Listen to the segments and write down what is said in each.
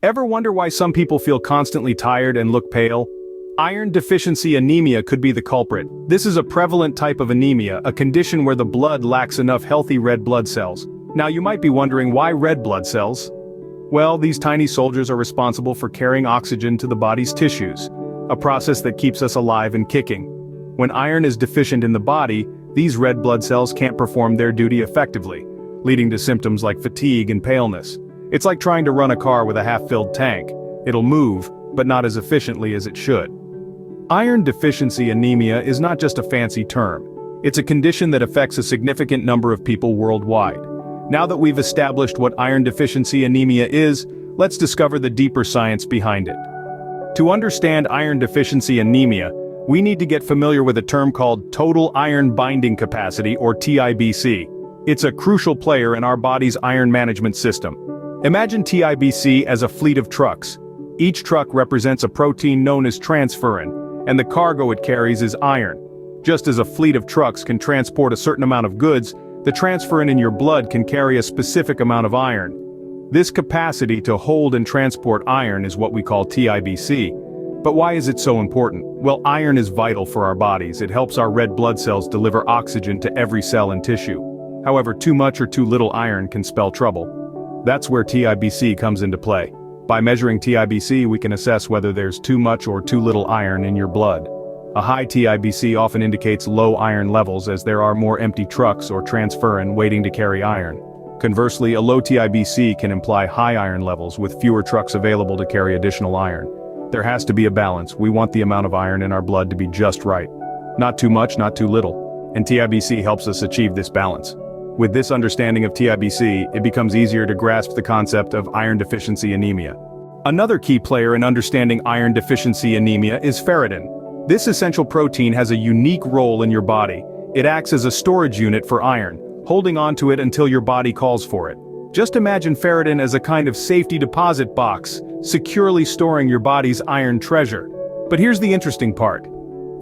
Ever wonder why some people feel constantly tired and look pale? Iron deficiency anemia could be the culprit. This is a prevalent type of anemia, a condition where the blood lacks enough healthy red blood cells. Now you might be wondering, why red blood cells? Well, these tiny soldiers are responsible for carrying oxygen to the body's tissues, a process that keeps us alive and kicking. When iron is deficient in the body, these red blood cells can't perform their duty effectively, leading to symptoms like fatigue and paleness. It's like trying to run a car with a half-filled tank. It'll move, but not as efficiently as it should. Iron deficiency anemia is not just a fancy term. It's a condition that affects a significant number of people worldwide. Now that we've established what iron deficiency anemia is, let's discover the deeper science behind it. To understand iron deficiency anemia, we need to get familiar with a term called total iron binding capacity, or TIBC. It's a crucial player in our body's iron management system. Imagine TIBC as a fleet of trucks. Each truck represents a protein known as transferrin, and the cargo it carries is iron. Just as a fleet of trucks can transport a certain amount of goods, the transferrin in your blood can carry a specific amount of iron. This capacity to hold and transport iron is what we call TIBC. But why is it so important? Well, iron is vital for our bodies. It helps our red blood cells deliver oxygen to every cell and tissue. However, too much or too little iron can spell trouble. That's where TIBC comes into play. By measuring TIBC, we can assess whether there's too much or too little iron in your blood. A high TIBC often indicates low iron levels, as there are more empty trucks or transferrin waiting to carry iron. Conversely, a low TIBC can imply high iron levels with fewer trucks available to carry additional iron. There has to be a balance. We want the amount of iron in our blood to be just right. Not too much, not too little. And TIBC helps us achieve this balance. With this understanding of TIBC, it becomes easier to grasp the concept of iron deficiency anemia. Another key player in understanding iron deficiency anemia is ferritin. This essential protein has a unique role in your body. It acts as a storage unit for iron, holding onto it until your body calls for it. Just imagine ferritin as a kind of safety deposit box, securely storing your body's iron treasure. But here's the interesting part.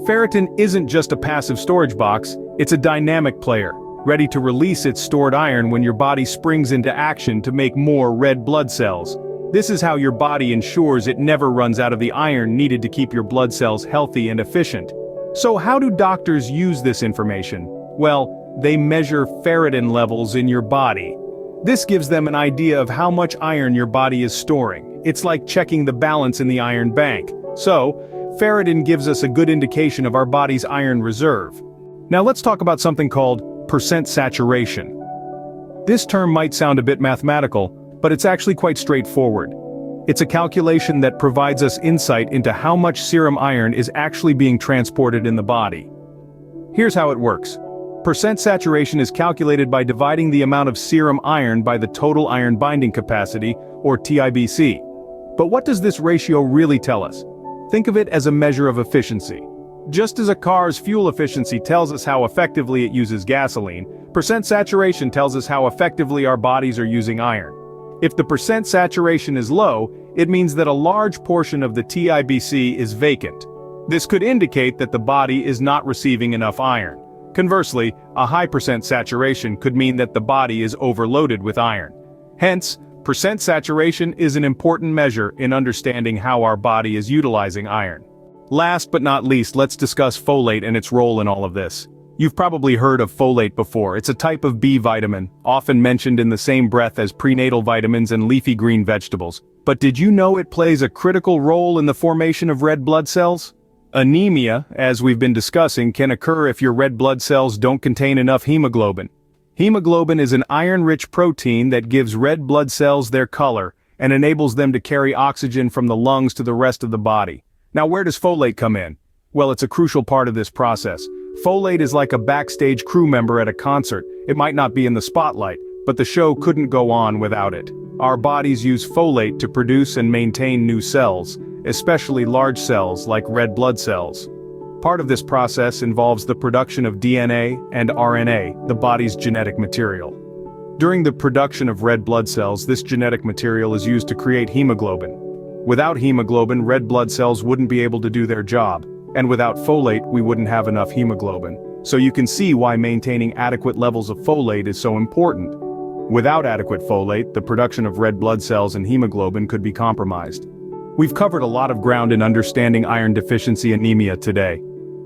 Ferritin isn't just a passive storage box, it's a dynamic player, ready to release its stored iron when your body springs into action to make more red blood cells. This is how your body ensures it never runs out of the iron needed to keep your blood cells healthy and efficient. So how do doctors use this information? Well, they measure ferritin levels in your body. This gives them an idea of how much iron your body is storing. It's like checking the balance in the iron bank. So, ferritin gives us a good indication of our body's iron reserve. Now let's talk about something called percent saturation. This term might sound a bit mathematical, but it's actually quite straightforward. It's a calculation that provides us insight into how much serum iron is actually being transported in the body. Here's how it works. Percent saturation is calculated by dividing the amount of serum iron by the total iron binding capacity, or TIBC. But what does this ratio really tell us? Think of it as a measure of efficiency. Just as a car's fuel efficiency tells us how effectively it uses gasoline, percent saturation tells us how effectively our bodies are using iron. If the percent saturation is low, it means that a large portion of the TIBC is vacant. This could indicate that the body is not receiving enough iron. Conversely, a high percent saturation could mean that the body is overloaded with iron. Hence, percent saturation is an important measure in understanding how our body is utilizing iron. Last but not least, let's discuss folate and its role in all of this. You've probably heard of folate before. It's a type of B vitamin, often mentioned in the same breath as prenatal vitamins and leafy green vegetables. But did you know it plays a critical role in the formation of red blood cells? Anemia, as we've been discussing, can occur if your red blood cells don't contain enough hemoglobin. Hemoglobin is an iron-rich protein that gives red blood cells their color and enables them to carry oxygen from the lungs to the rest of the body. Now, where does folate come in? Well, it's a crucial part of this process. Folate is like a backstage crew member at a concert. It might not be in the spotlight, but the show couldn't go on without it. Our bodies use folate to produce and maintain new cells, especially large cells like red blood cells. Part of this process involves the production of DNA and RNA, the body's genetic material. During the production of red blood cells, this genetic material is used to create hemoglobin. Without hemoglobin, red blood cells wouldn't be able to do their job, and without folate, we wouldn't have enough hemoglobin. So you can see why maintaining adequate levels of folate is so important. Without adequate folate, the production of red blood cells and hemoglobin could be compromised. We've covered a lot of ground in understanding iron deficiency anemia today.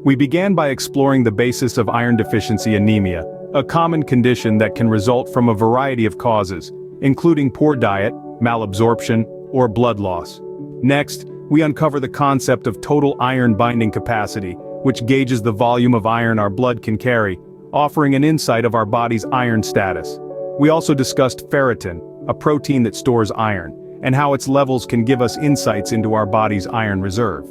We began by exploring the basis of iron deficiency anemia, a common condition that can result from a variety of causes, including poor diet, malabsorption, or blood loss. Next, we uncover the concept of total iron binding capacity, which gauges the volume of iron our blood can carry, offering an insight of our body's iron status. We also discussed ferritin, a protein that stores iron, and how its levels can give us insights into our body's iron reserve.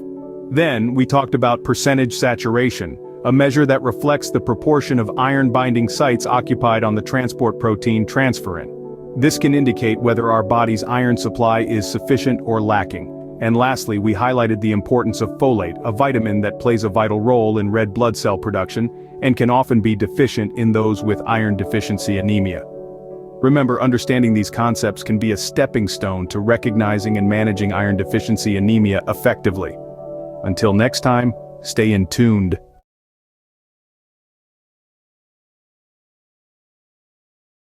Then, we talked about percentage saturation, a measure that reflects the proportion of iron-binding sites occupied on the transport protein transferrin. This can indicate whether our body's iron supply is sufficient or lacking. And lastly, we highlighted the importance of folate, a vitamin that plays a vital role in red blood cell production and can often be deficient in those with iron deficiency anemia. Remember, understanding these concepts can be a stepping stone to recognizing and managing iron deficiency anemia effectively. Until next time, stay in tuned.